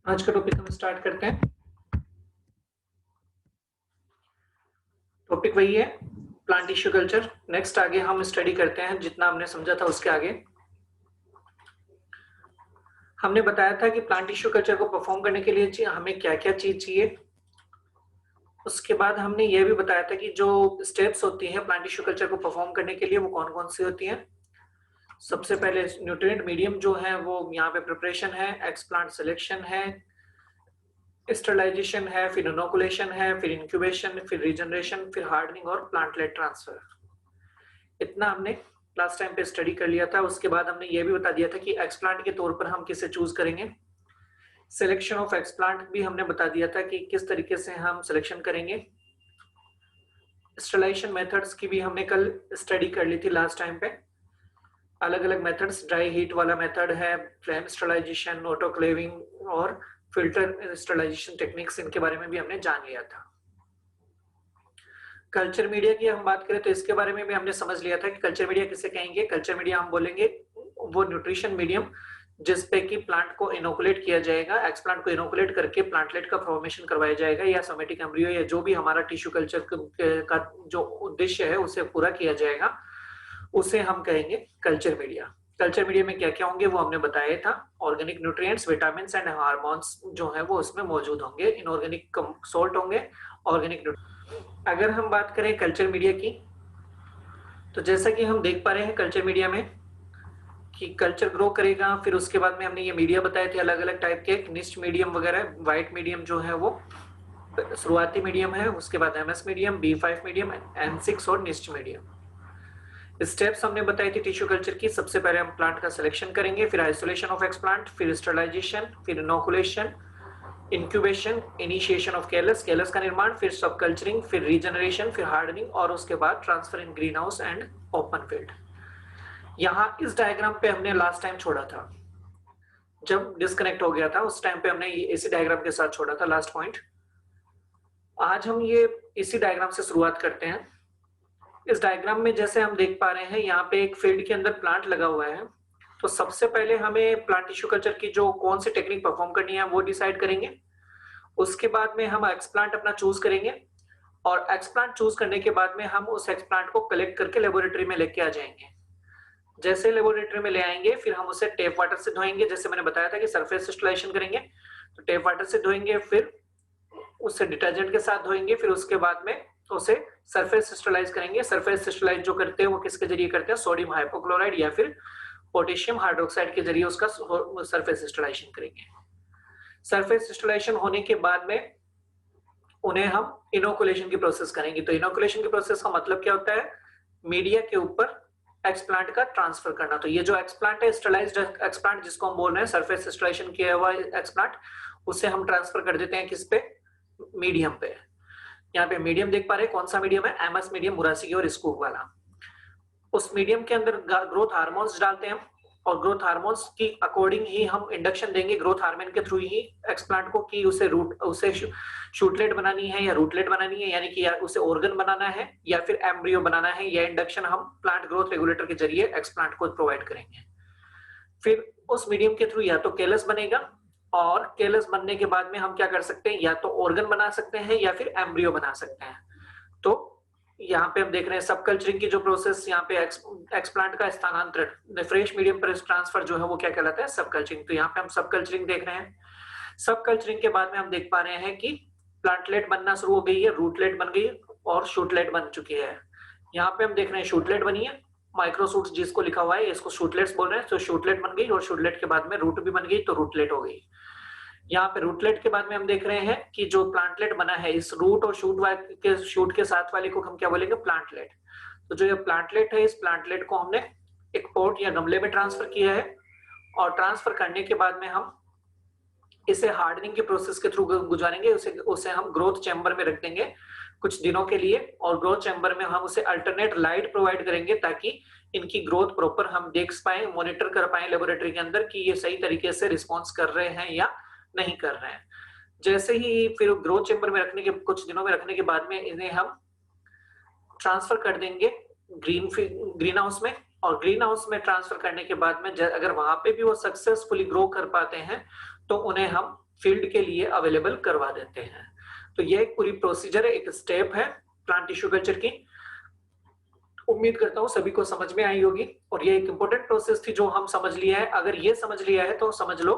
आज का टॉपिक हम स्टार्ट करते हैं। टॉपिक वही है, प्लांट टिश्यू कल्चर। नेक्स्ट आगे हम स्टडी करते हैं जितना हमने समझा था उसके आगे। हमने बताया था कि प्लांट टिश्यू कल्चर को परफॉर्म करने के लिए हमें क्या क्या चीज चाहिए। उसके बाद हमने यह भी बताया था कि जो स्टेप्स होती हैं प्लांट टिश्यू कल्चर को परफॉर्म करने के लिए वो कौन कौन सी होती हैं। सबसे पहले न्यूट्रिएंट मीडियम जो है वो यहाँ पे प्रिपरेशन है, एक्सप्लांट सिलेक्शन है, स्टरलाइजेशन है, फिर इनोकुलेशन है, फिर इंक्यूबेशन, फिर रीजनरेशन, फिर हार्डनिंग और प्लांटलेट ट्रांसफर। इतना हमने लास्ट टाइम पे स्टडी कर लिया था। उसके बाद हमने ये भी बता दिया था कि एक्सप्लांट के तौर पर हम किसे चूज करेंगे। सिलेक्शन ऑफ एक्सप्लांट भी हमने बता दिया था कि किस तरीके से हम सिलेक्शन करेंगे। स्टरलाइजेशन मेथड्स की भी हमने कल स्टडी कर ली थी लास्ट टाइम पे। अलग अलग मेथड्स, ड्राई हीट वाला मेथड है, फ्लेम स्टरलाइजेशन, ऑटोक्लेविंग और फिल्टर स्टरलाइजेशन टेक्निक्स, इनके बारे में भी हमने जान लिया था। कल्चर मीडिया की हम बात करें तो इसके बारे में भी हमने समझ लिया था कि कल्चर मीडिया किसे कहेंगे। कल्चर मीडिया हम बोलेंगे वो न्यूट्रिशन मीडियम जिसपे कि प्लांट को इनोकुलेट किया जाएगा, एक्सप्लांट को इनोकुलेट करके प्लांटलेट का फॉर्मेशन करवाया जाएगा, या सोमेटिक एम्ब्रियो या जो भी हमारा टिश्यू कल्चर का जो उद्देश्य है उसे पूरा किया जाएगा, उसे हम कहेंगे कल्चर मीडिया। कल्चर मीडिया में क्या क्या होंगे वो हमने बताया था। Organic nutrients, vitamin and hormones जो है वो उसमें मौजूद होंगे, इनऑर्गेनिक सोल्ट होंगे, ऑर्गेनिक। अगर हम बात करें कल्चर मीडिया की तो जैसा कि हम देख पा रहे हैं कल्चर मीडिया में कि कल्चर ग्रो करेगा। फिर उसके बाद में हमने ये मीडिया बताए थे अलग अलग टाइप के, निस्ट मीडियम वगैरह। व्हाइट मीडियम जो है वो शुरुआती मीडियम है, उसके बाद MS medium, B5 medium, N6 और निस्ट मीडियम। स्टेप्स हमने बताई थी टिश्यू कल्चर की। सबसे पहले हम प्लांट का सिलेक्शन करेंगे, फिर आइसोलेशन ऑफ एक्सप्लांट, फिर स्टरलाइजेशन, फिर इनोकुलेशन, इंक्यूबेशन, इनिशिएशन ऑफ केलस, केलस का निर्माण, फिर सब कल्चरिंग, फिर रीजनरेशन, फिर हार्डनिंग और उसके बाद transfer in green house and open field. यहाँ इस डायग्राम पे हमने लास्ट टाइम छोड़ा था, जब डिस्कनेक्ट हो गया था उस टाइम पे हमने इसी डायग्राम के साथ छोड़ा था लास्ट पॉइंट। आज हम ये इसी डायग्राम से शुरुआत करते हैं। इस डायग्राम में जैसे हम देख पा रहे हैं यहाँ पे एक फील्ड के अंदर प्लांट लगा हुआ है। तो सबसे पहले हमें प्लांट टिश्यू कल्चर की जो कौन सी टेक्निक परफॉर्म करनी है वो डिसाइड करेंगे। उसके बाद में हम एक्सप्लांट अपना चूज करेंगे और एक्सप्लांट चूज करने के बाद में हम उस एक्सप्लांट को कलेक्ट करके लेबोरेटरी में लेके आ जाएंगे। जैसे लेबोरेटरी में ले आएंगे फिर हम उसे टेप वाटर से धोएंगे। जैसे मैंने बताया था कि सरफेस सिस्टलाइजेशन करेंगे तो टेप वाटर से धोएंगे, फिर उससे डिटर्जेंट के साथ धोएंगे, फिर उसके बाद में उसे सरफेस सिस्टलाइज करेंगे। सरफेस सिस्टलाइज जो करते हैं वो किसके जरिए करते हैं, सोडियम हाइपोक्लोराइड या फिर पोटेशियम हाइड्रोक्साइड के जरिए उसका सरफेस सिस्टलाइजेशन करेंगे। सरफेस सिस्टलाइजेशन होने के बाद में उन्हें हम इनोकुलेशन की प्रोसेस करेंगे। तो इनोकुलेशन की प्रोसेस का मतलब क्या होता है, मीडिया के ऊपर एक्सप्लांट का ट्रांसफर करना। तो ये जो एक्सप्लांट है, स्टरलाइज्ड एक्सप्लांट जिसको हम बोल रहे हैं, सरफेस सिस्टलाइजेशन किया हुआ एक्सप्लांट, उसे हम ट्रांसफर कर देते हैं किस पे, मीडियम पे। यहाँ पे मीडियम देख पा रहे हैं, कौन सा मीडियम है, एमएस मीडियम, मुरासी और स्कूप वाला। उस मीडियम के अंदर ग्रोथ हार्मोन्स डालते हैं और ग्रोथ हार्मोन्स की अकॉर्डिंग ही हम इंडक्शन देंगे ग्रोथ हार्मोन के थ्रू ही एक्सप्लांट को, कि उसे शूटलेट बनानी है या रूटलेट बनानी है, यानी कि या उसे ऑर्गन बनाना है या फिर एम्ब्रियो बनाना है। या इंडक्शन हम प्लांट ग्रोथ रेगुलेटर के जरिए एक्सप्लांट को प्रोवाइड करेंगे। फिर उस मीडियम के थ्रू या तो केलस बनेगा, और केलस बनने के बाद में हम क्या कर सकते हैं, या तो ऑर्गन बना सकते हैं या फिर एम्ब्रियो बना सकते हैं। तो यहाँ पे हम देख रहे हैं सब कल्चरिंग की जो प्रोसेस, यहाँ पे एक्सप्लांट का स्थानांतरण फ्रेश मीडियम पर ट्रांसफर जो है वो क्या कहलाता है, सब कल्चरिंग। तो यहाँ पे हम सब कल्चरिंग देख रहे हैं। सब कल्चरिंग के बाद में हम देख पा रहे हैं कि प्लांटलेट बनना शुरू हो गई है, रूटलेट बन गई और शूटलेट बन चुकी है। यहाँ पे हम देख रहे हैं शूटलेट बनी है, माइक्रोसूट्स जिसको लिखा हुआ है इसको शूटलेट्स बोल रहे हैं। तो शूटलेट बन गई और शूटलेट के बाद में रूट भी बन गई तो रूटलेट हो गई। यहाँ पे रूटलेट के बाद में हम देख रहे हैं कि जो प्लांटलेट बना है, इस रूट और शूट के साथ वाले को हम क्या बोलेंगे, प्लांटलेट। तो जो ये प्लांटलेट है, इस प्लांटलेट को हमने एक पॉट या गमले में ट्रांसफर किया है, और ट्रांसफर करने के बाद में हम इसे हार्डनिंग के प्रोसेस के थ्रू गुजारेंगे। उसे हम ग्रोथ चैम्बर में रख देंगे कुछ दिनों के लिए, और ग्रोथ चैम्बर में हम उसे अल्टरनेट लाइट प्रोवाइड करेंगे ताकि इनकी ग्रोथ प्रॉपर हम देख पाए, मॉनिटर कर पाए लेबोरेटरी के अंदर कि ये सही तरीके से रिस्पॉन्स कर रहे हैं या नहीं कर रहे हैं। जैसे ही फिर ग्रोथ चैम्बर में रखने के कुछ दिनों में रखने के बाद में इन्हें हम ट्रांसफर कर देंगे ग्रीन हाउस में। और ग्रीन हाउस में ट्रांसफर करने के बाद में अगर वहां पे भी वो सक्सेसफुली ग्रो कर पाते हैं तो उन्हें हम फील्ड के लिए अवेलेबल करवा देते हैं। तो ये एक पूरी प्रोसीजर है, एक स्टेप है प्लांट टिश्यू कल्चर की। उम्मीद करता हूँ सभी को समझ में आई होगी और ये एक इंपॉर्टेंट प्रोसेस थी जो हम समझ लिया है। अगर ये समझ लिया है तो समझ लो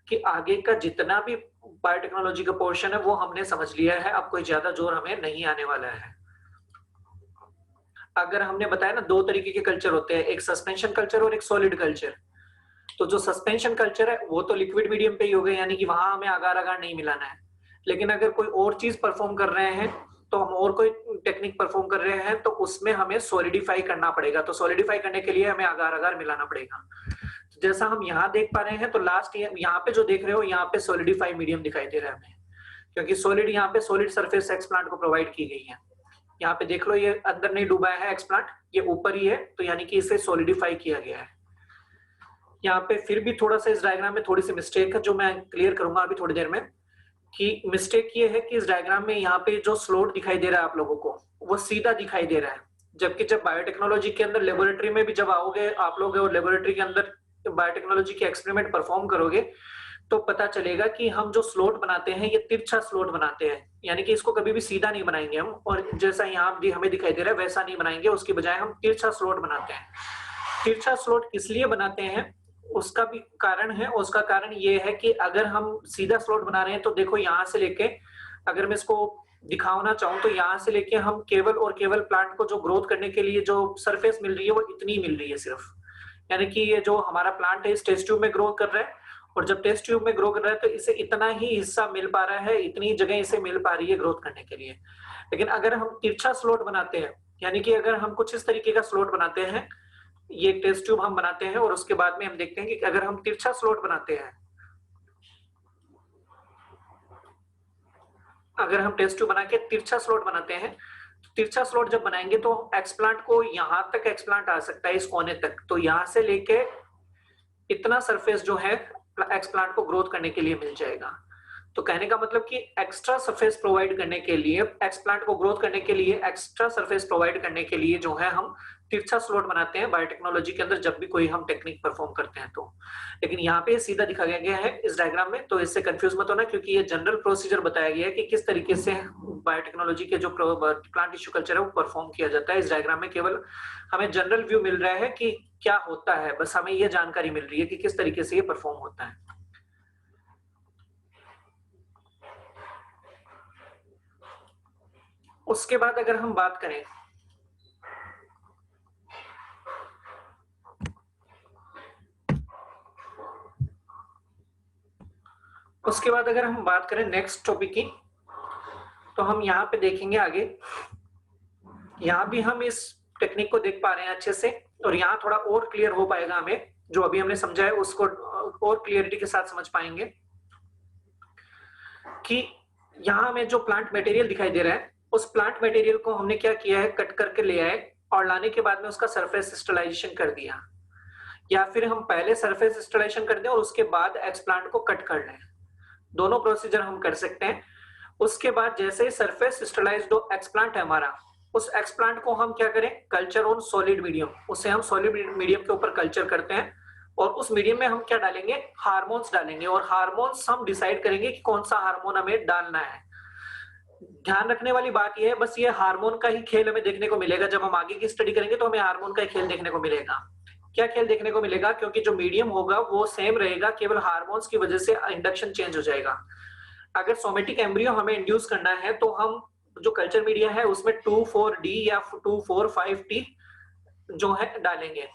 कि आगे का जितना भी बायोटेक्नोलॉजी का पोर्शन है वो हमने समझ लिया है, अब कोई ज्यादा जोर हमें नहीं आने वाला है। अगर हमने बताया ना 2 तरीके के कल्चर होते हैं, एक सस्पेंशन कल्चर और एक सॉलिड कल्चर। तो जो सस्पेंशन कल्चर है वो तो लिक्विड मीडियम पे ही हो गए, यानी कि वहां हमें आगार आगार नहीं मिलाना है। लेकिन अगर कोई और चीज परफॉर्म कर रहे हैं तो हम और कोई टेक्निक परफॉर्म कर रहे हैं तो उसमें हमें सॉलिडिफाई करना पड़ेगा। तो सॉलिडिफाई करने के लिए हमें आगार आगार मिलाना पड़ेगा। जैसा हम यहाँ देख पा रहे हैं तो लास्ट यहाँ पे जो देख रहे हो यहाँ पे सॉलिडिफाई मीडियम दिखाई दे रहा है हमें, क्योंकि सॉलिड यहाँ पे सॉलिड सरफेस एक्सप्लांट को प्रोवाइड की गई है। यहाँ पे देख लो ये अंदर नहीं डूबा है एक्सप्लांट, ये ऊपर ही है, तो यानी कि इसे सॉलिडिफाई किया गया है। यहाँ पे फिर भी थोड़ा सा इस डायग्राम में थोड़ी सी मिस्टेक है जो मैं क्लियर करूंगा अभी थोड़ी देर में। कि मिस्टेक ये है कि इस डायग्राम में यहाँ पे जो स्लोट दिखाई दे रहा है आप लोगों को वो सीधा दिखाई दे रहा है, जबकि जब बायोटेक्नोलॉजी के अंदर लेबोरेटरी में भी जब आओगे आप लोग और लेबोरेटरी के अंदर बायोटेक्नोलॉजी के एक्सपेरिमेंट परफॉर्म करोगे तो पता चलेगा कि हम जो स्लोट बनाते हैं ये तिरछा स्लोट बनाते हैं, यानी कि इसको कभी भी सीधा नहीं बनाएंगे हम, और जैसा यहाँ भी हमें दिखाई दे रहा है वैसा नहीं बनाएंगे, उसकी बजाय हम तिरछा स्लोट बनाते हैं। तिरछा स्लोट किस लिए बनाते हैं उसका भी कारण है, उसका कारण ये है कि अगर हम सीधा स्लोट बना रहे हैं तो देखो यहाँ से लेके, अगर मैं इसको दिखाना चाहूँ तो यहाँ से लेके हम केवल और केवल प्लांट को जो ग्रोथ करने के लिए जो सरफेस मिल रही है वो इतनी मिल रही है सिर्फ, यानी कि ये जो हमारा प्लांट है इस टेस्ट ट्यूब में ग्रो कर रहा है, और जब टेस्ट ट्यूब में ग्रो कर रहा है तो इसे इतना ही हिस्सा मिल पा रहा है, इतनी जगह इसे मिल पा रही है ग्रोथ करने के लिए। लेकिन अगर हम तिरछा स्लोट बनाते हैं, यानी कि अगर हम कुछ इस तरीके का स्लोट बनाते हैं, ये टेस्ट ट्यूब हम बनाते हैं और उसके बाद में हम देखते हैं कि अगर हम तिरछा स्लोट बनाते हैं, अगर हम टेस्ट ट्यूब बना के तिरछा स्लोट बनाते हैं, तो तिरछा स्लोट जब बनाएंगे तो एक्सप्लांट को यहां तक एक्सप्लांट आ सकता है इस कोने तक, तो यहां से लेके इतना सरफेस जो है एक्सप्लांट को ग्रोथ करने के लिए मिल जाएगा। तो कहने का मतलब कि एक्स्ट्रा सरफेस प्रोवाइड करने के लिए, एक्सप्लांट को ग्रोथ करने के लिए एक्स्ट्रा सरफेस प्रोवाइड करने के लिए जो है हम तिरछा स्लोट बनाते हैं बायोटेक्नोलॉजी के अंदर जब भी कोई हम टेक्निक परफॉर्म करते हैं तो। लेकिन यहाँ पे सीधा दिखाया गया है इस डायग्राम में, तो इससे कंफ्यूज मत होना, क्योंकि ये जनरल प्रोसीजर बताया गया है कि किस तरीके से बायोटेक्नोलॉजी के जो प्लांट टिश्यू कल्चर है वो परफॉर्म किया जाता है। इस डायग्राम में केवल हमें जनरल व्यू मिल रहा है कि क्या होता है, बस हमें ये जानकारी मिल रही है कि किस तरीके से ये परफॉर्म होता है। उसके बाद अगर हम बात करें नेक्स्ट टॉपिक की, तो हम यहाँ पे देखेंगे आगे। यहाँ भी हम इस टेक्निक को देख पा रहे हैं अच्छे से, और यहाँ थोड़ा और क्लियर हो पाएगा हमें, जो अभी हमने समझा है उसको और क्लियरिटी के साथ समझ पाएंगे कि यहाँ हमें जो प्लांट मटेरियल दिखाई दे रहा है उस प्लांट मटेरियल को हमने क्या किया है, कट करके ले आए और लाने के बाद में उसका सरफेस स्टरलाइजेशन कर दिया, या फिर हम पहले सरफेस स्टरलाइजेशन कर दें और उसके बाद एक्सप्लांट को कट कर लें। दोनों प्रोसीजर हम कर सकते हैं। उसके बाद जैसे ही सरफेस स्टरलाइज्ड एक्सप्लांट है हमारा, उस एक्सप्लांट को हम क्या करें, कल्चर ऑन सॉलिड मीडियम, उसे हम सॉलिड मीडियम के ऊपर कल्चर करते हैं, और उस मीडियम में हम क्या डालेंगे, हार्मोन्स डालेंगे, और हार्मोन्स हम डिसाइड करेंगे कि कौन सा हार्मोन हमें डालना है। ध्यान रखने वाली बात यह है, बस ये हार्मोन का ही खेल हमें देखने को मिलेगा। जब हम आगे की स्टडी करेंगे तो हमें हार्मोन का ही खेल देखने को मिलेगा। क्या खेल देखने को मिलेगा, क्योंकि जो मीडियम होगा वो सेम रहेगा, केवल हार्मोन्स की वजह से इंडक्शन चेंज हो जाएगा। अगर सोमेटिक एम्ब्रियो हमें इंड्यूस करना है तो हम जो कल्चर मीडिया है उसमें 2,4-D या 2,4,5T जो है डालेंगे।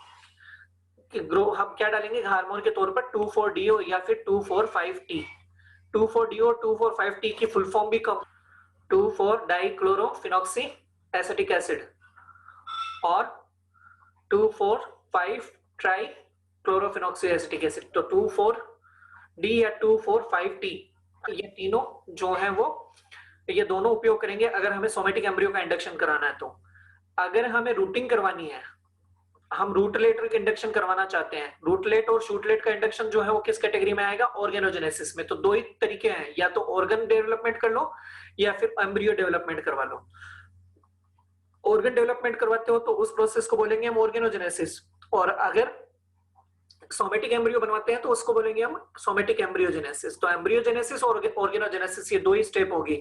हम क्या डालेंगे हार्मोन के तौर पर, 2,4-D या फिर 2,4,5T। 2,4-D और 2,4,5T की फुल फॉर्म भी 2,4-डाइक्लोरोफिनॉक्सी एसिटिक एसिड और 2,4,5-ट्राइक्लोरोफिनॉक्सी एसिटिक एसिड। तो 2,4-D या 2,4,5T ये तीनों जो है वो, ये दोनों उपयोग करेंगे अगर हमें सोमेटिक एम्ब्रियो का इंडक्शन कराना है। तो अगर हमें रूटिंग करवानी है, हम रूटलेट का इंडक्शन करवाना चाहते हैं, रूटलेट और शूटलेट का इंडक्शन जो है वो किस कैटेगरी में आएगा, ऑर्गेनोजेनेसिस में। तो दो ही तरीके हैं, या तो ऑर्गन डेवलपमेंट कर लो या फिर एम्ब्रियो डेवलपमेंट करवा लो। ऑर्गन डेवलपमेंट करवाते हो तो उस प्रोसेस को बोलेंगे हम ऑर्गेनोजेनेसिस, और अगर सोमेटिक एम्ब्रियो बनवाते हैं तो उसको बोलेंगे हम सोमेटिक एम्ब्रियोजेनेसिस। तो एम्ब्रियोजेनेसिस और ऑर्गेनोजेनेसिस ये दो ही स्टेप होगी।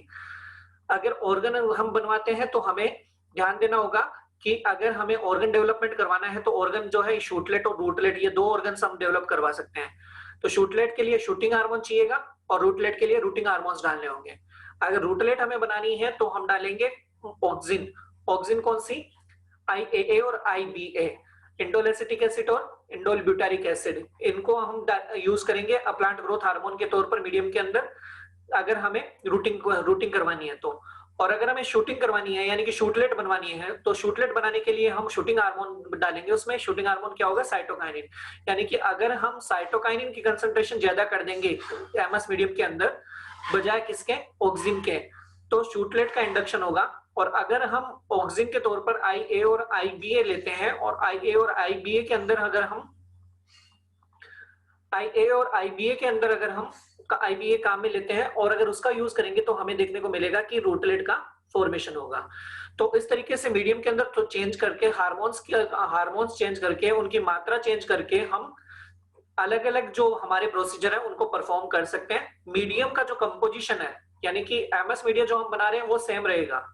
अगर ऑर्गन हम बनवाते हैं तो हमें ध्यान देना होगा कि अगर हमें ऑर्गन डेवलपमेंट करवाना है तो ऑर्गन जो है शूटलेट और रूटलेट ये दो ऑर्गन हम डेवलप करवा सकते हैं। तो शूटलेट के लिए शूटिंग हार्मोन चाहिएगा और रूटलेट के लिए रूटिंग हार्मोन्स डालने होंगे। अगर रूटलेट हमें बनानी है तो हम डालेंगे ऑक्सिन। ऑक्सिन कौन सी? IAA और IBA, इंडोल एसिटिक एसिड और इंडोल ब्यूटारिक एसिड। इनको हम यूज करेंगे प्लांट ग्रोथ हार्मोन के तौर पर मीडियम के अंदर, अगर हमें रूटिंग करवानी है तो। और अगर हमें शूटिंग करवानी है यानी कि शूटलेट बनवानी है तो शूटलेट बनाने के लिए हम शूटिंग हार्मोन डालेंगे। उसमें शूटिंग हार्मोन क्या होगा? साइटोकाइनिन। यानी कि अगर हम साइटोकाइनिन की कंसंट्रेशन ज्यादा कर देंगे एमएस मीडियम के अंदर बजाय किसके? ऑक्सिन के, तो शूटलेट का इंडक्शन होगा। और अगर हम ऑक्सिन के तौर पर IA और IBA लेते हैं और IA और IBA के अंदर अगर हम IA और IBA के अंदर अगर हम IBA काम में लेते हैं और अगर उसका यूज करेंगे तो हमें देखने को मिलेगा कि रूटलेट का फॉर्मेशन होगा। तो इस तरीके से मीडियम के अंदर तो चेंज करके हार्मोन्स चेंज करके उनकी मात्रा चेंज करके हम अलग अलग जो हमारे प्रोसीजर है उनको परफॉर्म कर सकते हैं। मीडियम का जो कंपोजिशन है यानी कि एमएस मीडिया जो हम बना रहे हैं वो सेम रहेगा।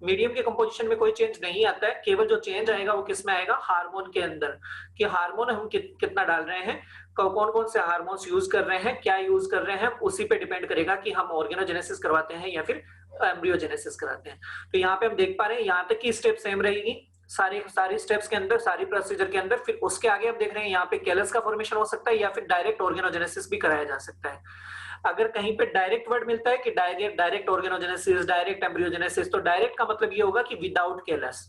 मीडियम के कंपोजिशन में कोई चेंज नहीं आता है, केवल जो चेंज आएगा वो किस में आएगा? हार्मोन के अंदर, कि हार्मोन हम कितना डाल रहे हैं, कौन कौन से हार्मोन्स यूज कर रहे हैं, क्या यूज कर रहे हैं, उसी पे डिपेंड करेगा कि हम ऑर्गेनोजेनेसिस करवाते हैं या फिर एम्ब्रियोजेनेसिस कराते हैं। तो यहाँ पे हम देख पा रहे हैं यहाँ तक की स्टेप सेम रहेगी सारी स्टेप्स के अंदर, सारी प्रोसीजर के अंदर। फिर उसके आगे हम देख रहे हैं यहाँ पे कैलस का फॉर्मेशन हो सकता है या फिर डायरेक्ट ऑर्गेनोजेनेसिस भी कराया जा सकता है। अगर कहीं पे डायरेक्ट वर्ड मिलता है कि डायरेक्ट ऑर्गेनोजेनेसिस, डायरेक्ट एम्ब्रियोजेनेसिस, तो डायरेक्ट का मतलब ये होगा कि विदाउट कैलस।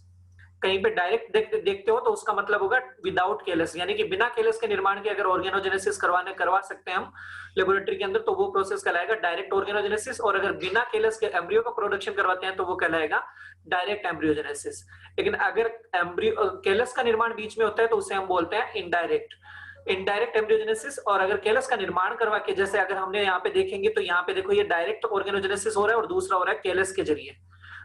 कहीं पे डायरेक्ट देखते हो तो उसका मतलब होगा विदाउट कैलस, यानी कि बिना कैलस के निर्माण के अगर ऑर्गेनोजेनेसिस करवा सकते हैं हम लेबोरेटरी के अंदर तो वो प्रोसेस कहलाएगा डायरेक्ट ऑर्गेनोजेनेसिस। और अगर बिना कैलस के एम्ब्रियो का प्रोडक्शन करवाते हैं तो वो कहलाएगा डायरेक्ट एम्ब्रियोजेनेसिस। लेकिन अगर एम्ब्रियो कैलस का निर्माण बीच में होता है तो उसे हम बोलते हैं इनडायरेक्ट एम्ब्रियोजेनेसिस। और अगर कैलस का निर्माण करवा के, जैसे अगर हमने यहाँ पे देखेंगे तो यहाँ पे देखो ये डायरेक्ट ऑर्गेनोजेनेसिस हो रहा है और दूसरा हो रहा है कैलस के जरिए।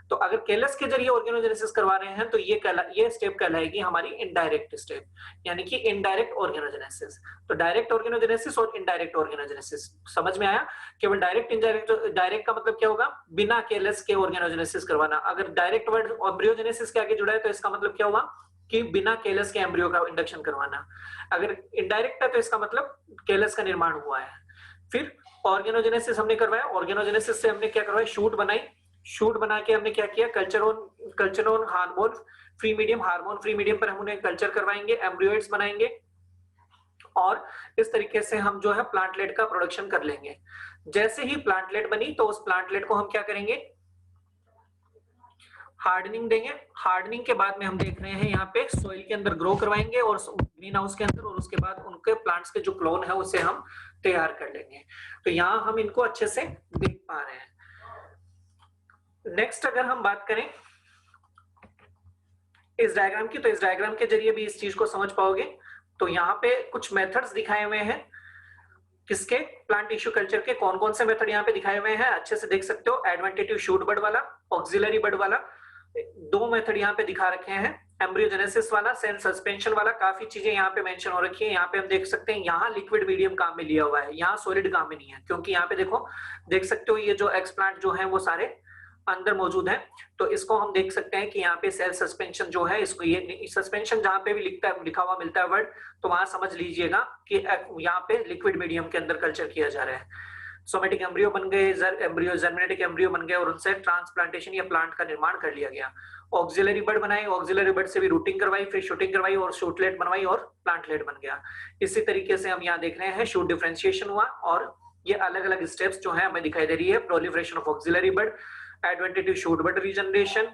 तो अगर कैलस के जरिए ऑर्गेनोजेनेसिस करवा रहे हैं तो ये स्टेप कहलाएगी हमारी इनडायरेक्ट स्टेप, यानी कि इनडायरेक्ट ऑर्गेनोजेनेसिस। तो डायरेक्ट ऑर्गेनोजेनेसिस और इनडायरेक्ट ऑर्गेनोजेनेसिस समझ में आया? केवल डायरेक्ट का मतलब क्या होगा? बिना कैलस के ऑर्गेनोजेनेसिस करवाना। अगर डायरेक्ट वर्ड एम्ब्रियोजेनेसिस के आगे जुड़ा है तो इसका मतलब क्या होगा? कि बिना कैलस के एम्ब्रियो का इंडक्शन करवाना। अगर इनडायरेक्ट है तो इसका मतलब कैलस का निर्माण हुआ है। फिर ऑर्गेनोजेनेसिस हमने करवाया, ऑर्गेनोजेनेसिस से हमने क्या करवाया? शूट बनाई। शूट बना के हमने क्या किया? Culture on hormone free medium पर हम उन्हें कल्चर करवाएंगे, एम्ब्रियोइड्स बनाएंगे और इस तरीके से हम जो है प्लांटलेट का प्रोडक्शन कर लेंगे। जैसे ही प्लांटलेट बनी तो उस प्लांटलेट को हम क्या करेंगे? हार्डनिंग देंगे। हार्डनिंग के बाद में हम देख रहे हैं यहाँ पे सॉइल के अंदर ग्रो करवाएंगे और ग्रीन हाउस के अंदर, और उसके बाद उनके प्लांट्स के जो क्लोन है उसे हम तैयार कर लेंगे। तो यहाँ हम इनको अच्छे से देख पा रहे हैं। नेक्स्ट अगर हम बात करें इस डायग्राम की, तो इस डायग्राम के जरिए भी इस चीज को समझ पाओगे। तो यहाँ पे कुछ मेथड्स दिखाए हुए हैं किसके? प्लांट टिश्यू कल्चर के। कौन कौन से मेथड यहाँ पे दिखाए हुए हैं अच्छे से देख सकते हो। एडवेंटेटिव शूट बड वाला, ऑक्सिलरी बड वाला, दो मेथड यहाँ पे दिखा रखे हैं। एम्ब्रियोजेनेसिस वाला, सेल सस्पेंशन वाला, काफी चीजें यहाँ पे मेंशन हो रखी है। यहाँ पे हम देख सकते हैं यहाँ लिक्विड मीडियम काम में लिया हुआ है, यहाँ सॉलिड काम में नहीं है, क्योंकि यहाँ पे देखो देख सकते हो ये जो एक्सप्लांट जो है वो सारे अंदर मौजूद है। तो इसको हम देख सकते हैं कि यहाँ पे सेल सस्पेंशन जो है, इसको ये सस्पेंशन जहां पे भी लिखा हुआ मिलता है वर्ड, तो वहां समझ लीजिएगा कि यहाँ पे लिक्विड मीडियम के अंदर कल्चर किया जा रहा है। सोमेटिक एम्ब्रियो बन गए, जर्मिनेटिक एम्ब्रियो बन गए और उनसे ट्रांसप्लांटेशन या प्लांट का निर्माण कर लिया गया। ऑक्सिलरी बड बनाए, ऑक्सिलरी बड से भी रूटिंग करवाई, फिर शूटिंग करवाई और शूटलेट बनवाई और प्लांटलेट बन गया। इसी तरीके से हम यहाँ देख रहे हैं शूट डिफरेंशिएशन हुआ और ये अलग अलग स्टेप्स जो है हमें दिखाई दे रही है। Proliferation of axillary bud, adventitious shoot bud regeneration,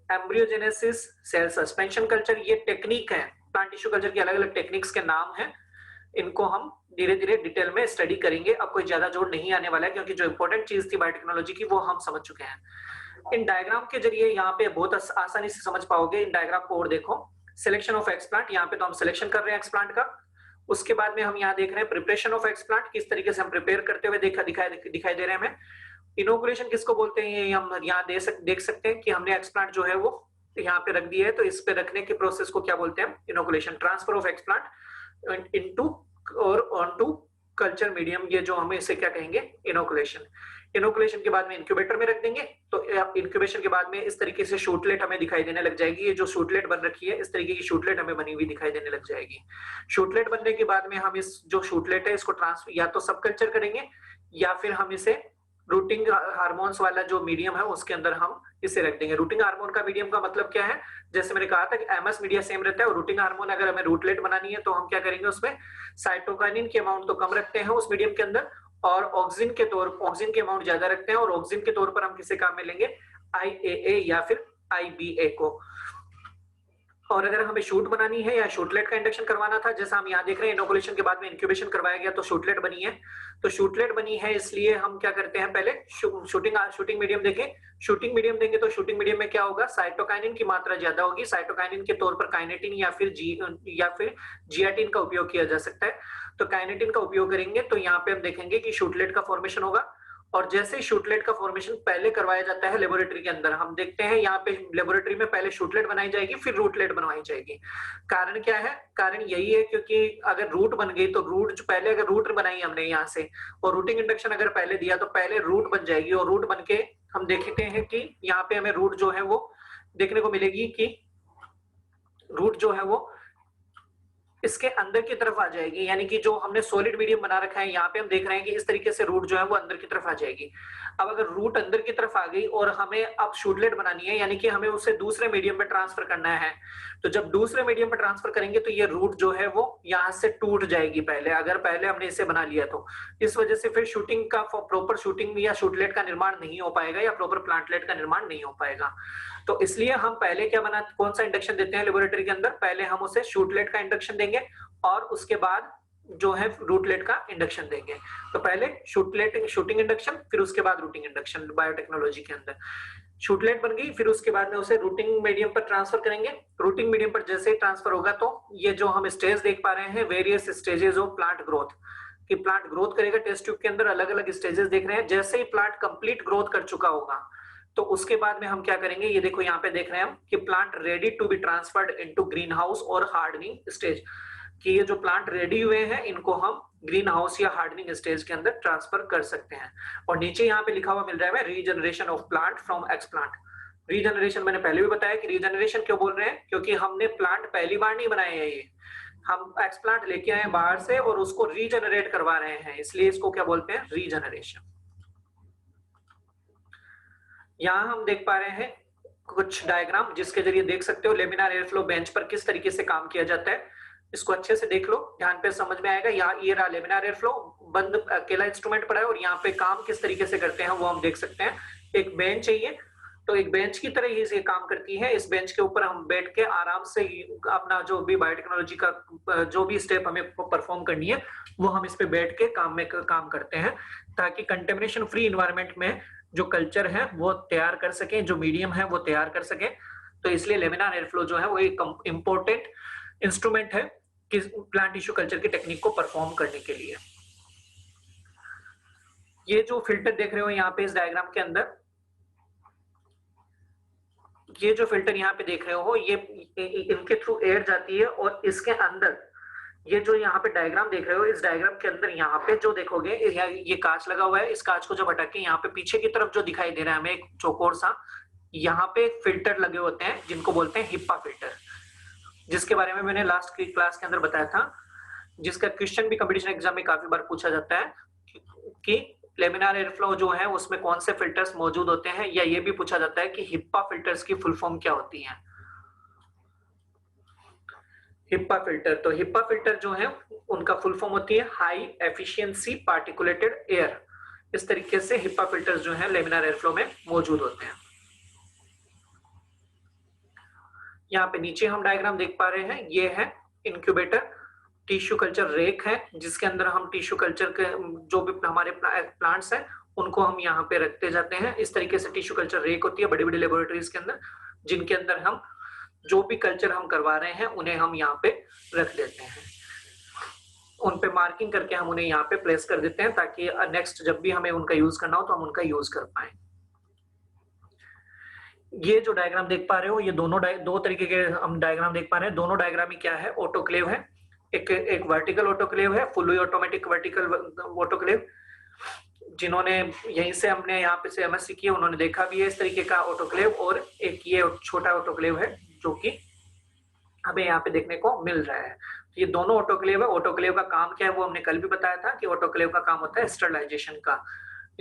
embryogenesis, cell suspension culture, ये टेक्निक है। प्लांट टिश्यू कल्चर की अलग अलग टेक्निक्स के नाम हैं। इनको हम धीरे धीरे डिटेल में स्टडी करेंगे। अब कोई ज्यादा जोड़ नहीं आने वाला है क्योंकि जो इंपॉर्टेंट चीज थी बायोटेक्नोलॉजी की वो हम समझ चुके हैं। इन डायग्राम के जरिए यहाँ पे बहुत आसानी से समझ पाओगे। इन डायग्राम को और देखो। सिलेक्शन ऑफ एक्सप्लांट, यहाँ पे तो हम सिलेक्शन कर रहे हैं एक्सप्लांट का। उसके बाद में हम यहाँ देख रहे हैं प्रिपरेशन ऑफ एक्सप्लांट, किस तरीके से हम प्रिपेयर करते हुए दिखाई दे रहे हैं हमें। इनोकुलेशन किसको बोलते हैं ये हम यहाँ देख सकते हैं कि हमने एक्सप्लांट जो है वो यहाँ पे रख दिया है, तो इस पे रखने के प्रोसेस को क्या बोलते हैं? Inoculation. Transfer of explant, into और ऑन टू कल्चर मीडियम, ये जो हम इसे क्या कहेंगे, इनोकुलेशन। इनोकुलेशन के बाद में इंक्यूबेटर में रख देंगे, तो इंक्यूबेशन के बाद में इस तरीके से शूटलेट हमें दिखाई देने लग जाएगी। ये जो शूटलेट बन रखी है, इस तरीके की शूटलेट हमें बनी हुई दिखाई देने लग जाएगी। शूटलेट बनने के बाद में हम इस जो शूटलेट है इसको ट्रांसफर या तो सब कल्चर करेंगे, या फिर हम इसे रूटिंग हार्मोन्स वाला जो मीडियम है उसके अंदर हम इसे रख देंगे। रूटिंग हार्मोन का मीडियम का मतलब क्या है, जैसे मैंने कहा था कि एमएस मीडिया सेम रहता है, और रूटिंग हार्मोन अगर हमें रूटलेट बनानी है तो हम क्या करेंगे, उसमें साइटोकाइनिन के अमाउंट तो कम रखते हैं उस मीडियम के अंदर, और ऑक्सिन के अमाउंट ज्यादा रखते हैं, और ऑक्सिन के तौर पर हम किसे काम में लेंगे, आईएए या फिर आईबीए को। और अगर हमें शूट बनानी है या शूटलेट का इंडक्शन करवाना था, जैसा हम यहाँ देख रहे हैं इनोकुलेशन के बाद में इंक्यूबेशन करवाया गया तो शूटलेट बनी है। तो शूटलेट बनी है, इसलिए हम क्या करते हैं, पहले शूटिंग मीडियम देंगे। शूटिंग मीडियम देंगे तो शूटिंग मीडियम में क्या होगा, साइटोकाइनिन की मात्रा ज्यादा होगी। साइटोकाइनिन के तौर पर काइनेटिन या फिर जियाटिन का उपयोग किया जा सकता है। तो काइनेटिन का उपयोग करेंगे, तो यहाँ पे हम देखेंगे कि शूटलेट का फॉर्मेशन होगा। और जैसे ही शूटलेट का फॉर्मेशन पहले करवाया जाता है लेबोरेटरी के अंदर, हम देखते हैं यहाँ पे लेबोरेटरी में पहले शूटलेट बनाई जाएगी, फिर रूटलेट बनवाई जाएगी। कारण क्या है, कारण यही है क्योंकि अगर रूट बन गई तो रूट जो पहले अगर रूट बनाई हमने यहाँ से, और रूटिंग इंडक्शन अगर पहले दिया तो पहले रूट बन जाएगी, और रूट बन के हम देखते हैं कि यहाँ पे हमें रूट जो है वो देखने को मिलेगी कि रूट जो है वो इसके अंदर की तरफ आ जाएगी। यानी कि जो हमने सॉलिड मीडियम बना रखा है, यहाँ पे हम देख रहे हैं कि इस तरीके से रूट जो है वो अंदर की तरफ आ जाएगी। अब अगर रूट अंदर की तरफ आ गई और हमें अब शूटलेट बनानी है, यानी कि हमें उसे दूसरे मीडियम पे ट्रांसफर करना है, तो जब दूसरे मीडियम पे ट्रांसफर करेंगे तो ये रूट जो है वो यहाँ से टूट जाएगी पहले, अगर पहले हमने इसे बना लिया तो। इस वजह से फिर शूटिंग का प्रॉपर शूटिंग या शूटलेट का निर्माण नहीं हो पाएगा, या प्रॉपर प्लांटलेट का निर्माण नहीं हो पाएगा। तो इसलिए हम पहले क्या बना, कौन सा इंडक्शन देते हैं लेबोरेटरी के अंदर, पहले हम उसे शूटलेट का इंडक्शन देंगे, और उसके बाद जो है रूटलेट का इंडक्शन देंगे। तो पहले शूटिंग इंडक्शन, फिर उसके बाद रूटिंग इंडक्शन बायोटेक्नोलॉजी के अंदर। शूटलेट बन गई, फिर उसके बाद में उसे रूटिंग मीडियम पर ट्रांसफर करेंगे। रूटिंग मीडियम पर जैसे ही ट्रांसफर होगा तो ये जो हम स्टेज देख पा रहे हैं, various stages of plant growth, कि प्लांट ग्रोथ करेगा टेस्ट ट्यूब के अंदर, अलग अलग स्टेजेस देख रहे हैं। जैसे ही प्लांट कंप्लीट ग्रोथ कर चुका होगा तो उसके बाद में हम क्या करेंगे, ये देखो यहाँ पे देख रहे हैं हम कि plant ready to be transferred into green house और हार्डनिंग स्टेज, कि ये जो प्लांट रेडी हुए हैं इनको हम ग्रीन हाउस या हार्डनिंग स्टेज के अंदर ट्रांसफर कर सकते हैं। और नीचे यहाँ पे लिखा हुआ मिल रहा है regeneration of plant from explant. Regeneration मैंने पहले भी बताया कि रीजनरेशन क्यों बोल रहे हैं, क्योंकि हमने प्लांट पहली बार नहीं बनाए हैं, ये हम एक्सप्लांट लेके आए बाहर से और उसको रीजनरेट करवा रहे हैं, इसलिए इसको क्या बोलते हैं, रीजनरेशन। यहाँ हम देख पा रहे हैं कुछ डायग्राम जिसके जरिए देख सकते हो लेमिनार एयर फ्लो बेंच पर किस तरीके से काम किया जाता है। इसको अच्छे से देख लो, ध्यान पे समझ में आएगा। यहाँ ये रहा लेमिनार एयर फ्लो, बंद अकेला इंस्ट्रूमेंट पड़ा है, और यहाँ पे काम किस तरीके से करते हैं वो हम देख सकते हैं। एक बेंच है ये, तो एक बेंच की तरह ही ये काम करती है। इस बेंच के ऊपर हम बैठ के आराम से अपना जो भी बायोटेक्नोलॉजी का जो भी स्टेप हमें परफॉर्म करनी है वो हम इस पे बैठ के काम करते हैं, ताकि कंटेमिनेशन फ्री इन्वायरमेंट में जो कल्चर है वो तैयार कर सके, जो मीडियम है वो तैयार कर सके। तो इसलिए लेमिनार एयर फ्लो जो है वो एक इंपॉर्टेंट इंस्ट्रूमेंट है कि प्लांट टिश्यू कल्चर की टेक्निक को परफॉर्म करने के लिए। ये जो फिल्टर देख रहे हो यहाँ पे इस डायग्राम के अंदर, ये जो फिल्टर यहाँ पे देख रहे हो ये इनके थ्रू एयर जाती है, और इसके अंदर ये जो यहाँ पे डायग्राम देख रहे हो, इस डायग्राम के अंदर यहाँ पे जो देखोगे ये कांच लगा हुआ है। इस कांच को जब हटा के यहाँ पे पीछे की तरफ जो दिखाई दे रहा है हमें एक चौकोर सा, यहाँ पे फिल्टर लगे होते हैं जिनको बोलते हैं हिप्पा फिल्टर, जिसके बारे में मैंने लास्ट की क्लास के अंदर बताया था, जिसका क्वेश्चन भी कंपटीशन एग्जाम में काफी बार पूछा जाता है कि लेमिनार एयर फ्लो जो है उसमें कौन से फिल्टर्स मौजूद होते हैं, या ये भी पूछा जाता है कि हिप्पा फिल्टर्स की फुल फॉर्म क्या होती है। हिप्पा फिल्टर, तो हिप्पा फिल्टर जो है उनका फुल फॉर्म होती है हाई एफिशिएंसी पार्टिकुलेटेड एयर। इस तरीके से हिप्पा फिल्टर्स जो है लेमिनार एयर फ्लो में मौजूद होते हैं। यहाँ पे नीचे हम डायग्राम देख पा रहे हैं, ये है इंक्यूबेटर, टिश्यू कल्चर रेक है जिसके अंदर हम टिश्यू कल्चर के जो भी हमारे प्लांट्स हैं उनको हम यहाँ पे रखते जाते हैं। इस तरीके से टिश्यू कल्चर रेक होती है बड़ी बड़ी लेबोरेटरीज के अंदर, जिनके अंदर हम जो भी कल्चर हम करवा रहे हैं उन्हें हम यहाँ पे रख देते हैं, उन पे मार्किंग करके हम उन्हें यहाँ पे प्लेस कर देते हैं, ताकि नेक्स्ट जब भी हमें उनका यूज करना हो तो हम उनका यूज कर पाए। ये जो डायग्राम देख पा रहे हो, ये दोनों दो तरीके के हम डायग्राम देख पा रहे हैं। दोनों डायग्राम ही क्या है, ऑटोक्लेव है। एक वर्टिकल ऑटोक्लेव है, फुली ऑटोमेटिक वर्टिकल ऑटोक्लेव, जिन्होंने यहीं से हमने यहाँ पे से एमएससी किया, उन्होंने देखा भी है इस तरीके का ऑटोक्लेव, और एक ये छोटा ऑटोक्लेव है जो कि हमें यहाँ पे देखने को मिल रहा है। ये दोनों ऑटोक्लेव है। ऑटोक्लेव का काम क्या है वो हमने कल भी बताया था कि ऑटोक्लेव का काम होता है स्टरलाइजेशन का।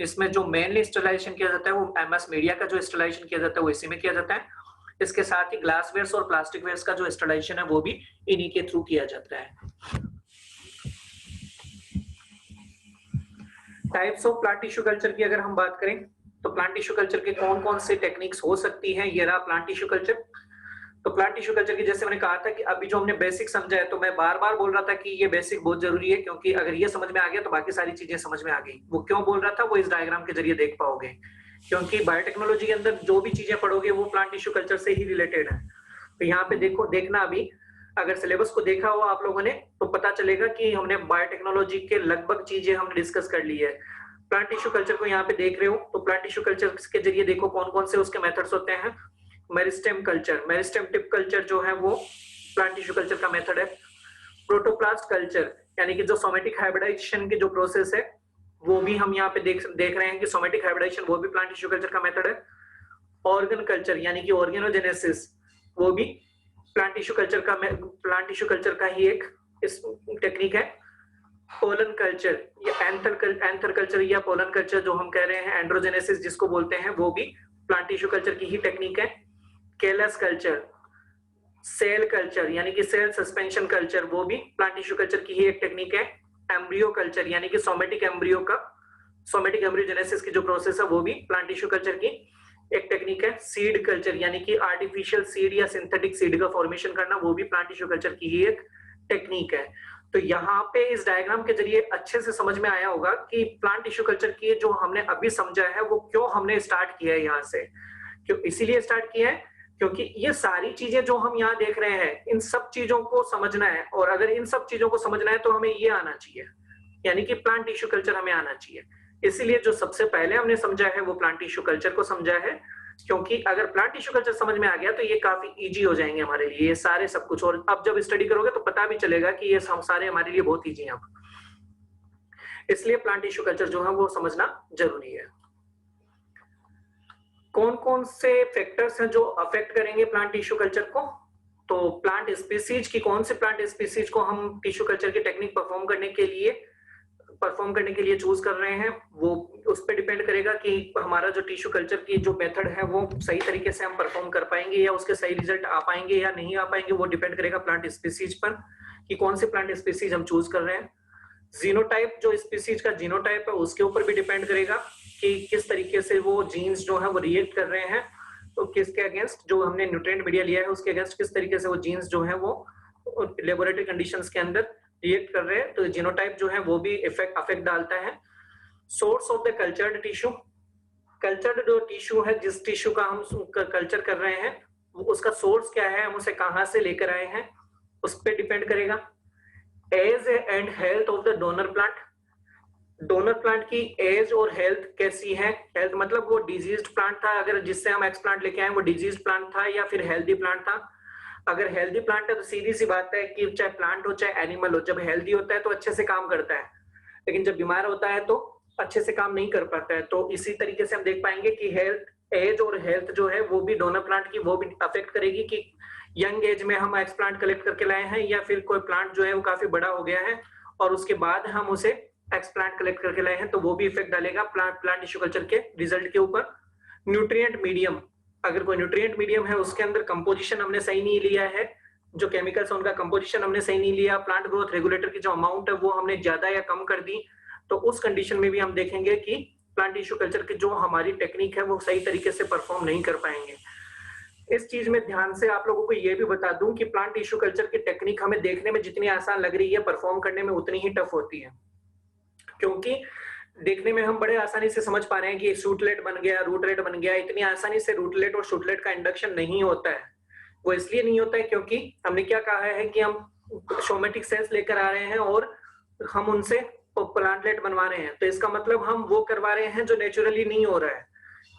इसमें जो मेनली स्टरलाइजेशन किया जाता है वो एमएस मीडिया का जो स्टरलाइजेशन किया जाता है वो इसी में किया जाता है। इसके साथ ही ग्लास वेयर्स और प्लास्टिक वेयर्स का जो स्टरलाइजेशन है वो भी इन्हीं के थ्रू किया जाता है। Types of plant tissue culture की अगर हम बात करें तो प्लांट टिश्यू कल्चर के कौन कौन से टेक्निक्स हो सकती हैं, ये रहा प्लांट टिश्यू कल्चर। तो प्लांट टिश्यू कल्चर की जैसे मैंने कहा था कि अभी जो हमने बेसिक समझा है, तो मैं बार बार बोल रहा था कि ये बेसिक बहुत जरूरी है, क्योंकि अगर ये समझ में आ गया तो बाकी सारी चीजें समझ में आ गई। वो क्यों बोल रहा था वो इस डायग्राम के जरिए देख पाओगे, क्योंकि बायोटेक्नोलॉजी के अंदर जो भी चीजें पढ़ोगे वो प्लांट टिश्यू कल्चर से ही रिलेटेड है। तो यहाँ पे देखना अभी अगर सिलेबस को देखा हो आप लोगों ने तो पता चलेगा कि हमने बायोटेक्नोलॉजी के लगभग चीजें हमने डिस्कस कर ली है। प्लांट टिश्यू कल्चर को यहाँ पे देख रहे हो तो प्लांट टिश्यू कल्चर के जरिए देखो कौन कौन से उसके मेथड्स होते हैं। Meristem culture, meristem tip culture जो है वो प्लांट टिश्यू कल्चर का मेथड है। प्रोटोप्लास्ट कल्चर यानी कि जो सोमेटिक हाइब्रिडाइजेशन की जो प्रोसेस है वो भी हम यहाँ पे देख रहे हैं कि सोमेटिक हाइब्रिडाइजेशन वो भी प्लांट टिश्यू कल्चर का मेथड है। ऑर्गन कल्चर यानी कि ऑर्गेनोजेनेसिस वो भी प्लांट टिश्यू कल्चर का ही एक टेक्निक है। पोलन कल्चर या एंथर कल्चर या पोलन कल्चर जो हम कह रहे हैं, एंड्रोजेनेसिस जिसको बोलते हैं, वो भी प्लांट टिश्यू कल्चर की ही टेक्निक है। केलस कल्चर, सेल कल्चर यानी कि सेल सस्पेंशन कल्चर वो भी प्लांट टिश्यू कल्चर की ही एक टेक्निक है। एम्ब्रियो कल्चर यानी कि सोमेटिक एम्ब्रियोजेनेसिस की जो प्रोसेस है वो भी प्लांट टिश्यू कल्चर की एक टेक्निक है। सीड कल्चर यानी कि आर्टिफिशियल सीड या सिंथेटिक सीड का फॉर्मेशन करना वो भी प्लांट टिश्यू कल्चर की ही एक टेक्निक है। तो यहाँ पे इस डायग्राम के जरिए अच्छे से समझ में आया होगा कि प्लांट टिश्यू कल्चर की जो हमने अभी समझा है वो क्यों हमने स्टार्ट किया है यहाँ से। क्यों इसीलिए स्टार्ट किया है क्योंकि ये सारी चीजें जो हम यहाँ देख रहे हैं इन सब चीजों को समझना है, और अगर इन सब चीजों को समझना है तो हमें ये आना चाहिए, यानी कि प्लांट टिश्यू कल्चर हमें आना चाहिए। इसलिए जो सबसे पहले हमने समझा है वो प्लांट टिश्यू कल्चर को समझा है, क्योंकि अगर प्लांट टिश्यू कल्चर समझ में आ गया तो ये काफी इजी हो जाएंगे हमारे लिए ये सारे सब कुछ। और अब जब स्टडी करोगे तो पता भी चलेगा कि ये हम सारे हमारे लिए बहुत इजी हैं अब। इसलिए प्लांट टिश्यू कल्चर जो है वो समझना जरूरी है। कौन कौन से फैक्टर्स हैं जो अफेक्ट करेंगे प्लांट टिश्यू कल्चर को। तो प्लांट स्पीसीज की कौन से प्लांट स्पीसीज को हम टिश्यू कल्चर की टेक्निक परफॉर्म करने के लिए चूज कर रहे हैं, वो उस पर डिपेंड करेगा कि हमारा जो टिश्यू कल्चर की जो मेथड है वो सही तरीके से हम परफॉर्म कर पाएंगे या उसके सही रिजल्ट आ पाएंगे या नहीं आ पाएंगे। वो डिपेंड करेगा प्लांट स्पीसीज पर कि कौन से प्लांट स्पीसीज हम चूज कर रहे हैं। जीनोटाइप, जो स्पीसीज का जीनोटाइप है उसके ऊपर भी डिपेंड करेगा कि किस तरीके से वो जीन्स जो है वो रिएक्ट कर रहे हैं, तो किसके अगेंस्ट जो हमने न्यूट्रिएंट मीडिया लिया है उसके अगेंस्ट किस तरीके से वो जीन्स जो है वो लेबोरेटरी कंडीशंस के अंदर रिएक्ट कर रहे हैं। तो जीनोटाइप जो है वो भी अफेक्ट डालता है। Source of the cultured tissue, cultured जो टिश्यू है, जिस टिश्यू का हम कल्चर कर रहे हैं उसका सोर्स क्या है, हम उसे कहां से लेकर आए हैं, उस पर डिपेंड करेगा। Age and health of the donor plant, donor plant की एज और हेल्थ कैसी है। हेल्थ मतलब वो डिजीज्ड प्लांट था, अगर जिससे हम एक्सप्लांट लेके आए वो डिजीज्ड प्लांट था या फिर हेल्दी प्लांट था। अगर हेल्दी प्लांट है तो सीधी सी बात है कि चाहे प्लांट हो चाहे एनिमल हो, जब हेल्दी होता है तो अच्छे से काम करता है, लेकिन जब बीमार होता है तो अच्छे से काम नहीं कर पाता है। तो इसी तरीके से हम देख पाएंगे कि हेल्थ, एज और हेल्थ जो है वो भी डोनर प्लांट की वो भी अफेक्ट करेगी कि यंग एज में हम एक्सप्लांट कलेक्ट करके लाए हैं या फिर कोई प्लांट जो है वो काफी बड़ा हो गया है और उसके बाद हम उसे एक्सप्लांट कलेक्ट करके लाए हैं, तो वो भी इफेक्ट डालेगा प्लांट टिश्यू कल्चर के रिजल्ट के ऊपर। न्यूट्रिएंट मीडियम, अगर कोई न्यूट्रिएंट मीडियम है उसके अंदर कंपोजिशन हमने सही नहीं लिया है, जो केमिकल्स उनका कंपोजिशन हमने सही नहीं लिया, प्लांट ग्रोथ रेगुलेटर की जो अमाउंट है वो हमने ज्यादा या कम कर दी, तो उस कंडीशन में भी हम देखेंगे कि प्लांट टिश्यू कल्चर की जो हमारी टेक्निक है वो सही तरीके से परफॉर्म नहीं कर पाएंगे। इस चीज में ध्यान से आप लोगों को ये भी बता दूं कि प्लांट टिश्यू कल्चर की टेक्निक हमें देखने में जितनी आसान लग रही है परफॉर्म करने में उतनी ही टफ होती है, क्योंकि देखने में हम बड़े आसानी से समझ पा रहे हैं कि शूटलेट बन गया, रूटलेट बन गया। इतनी आसानी से रूटलेट और शूटलेट का इंडक्शन नहीं होता है। वो इसलिए नहीं होता है क्योंकि हमने क्या कहा है कि हम सोमेटिक सेल्स लेकर आ रहे हैं और हम उनसे प्लांटलेट बनवा रहे हैं, तो इसका मतलब हम वो करवा रहे हैं जो नेचुरली नहीं हो रहा है,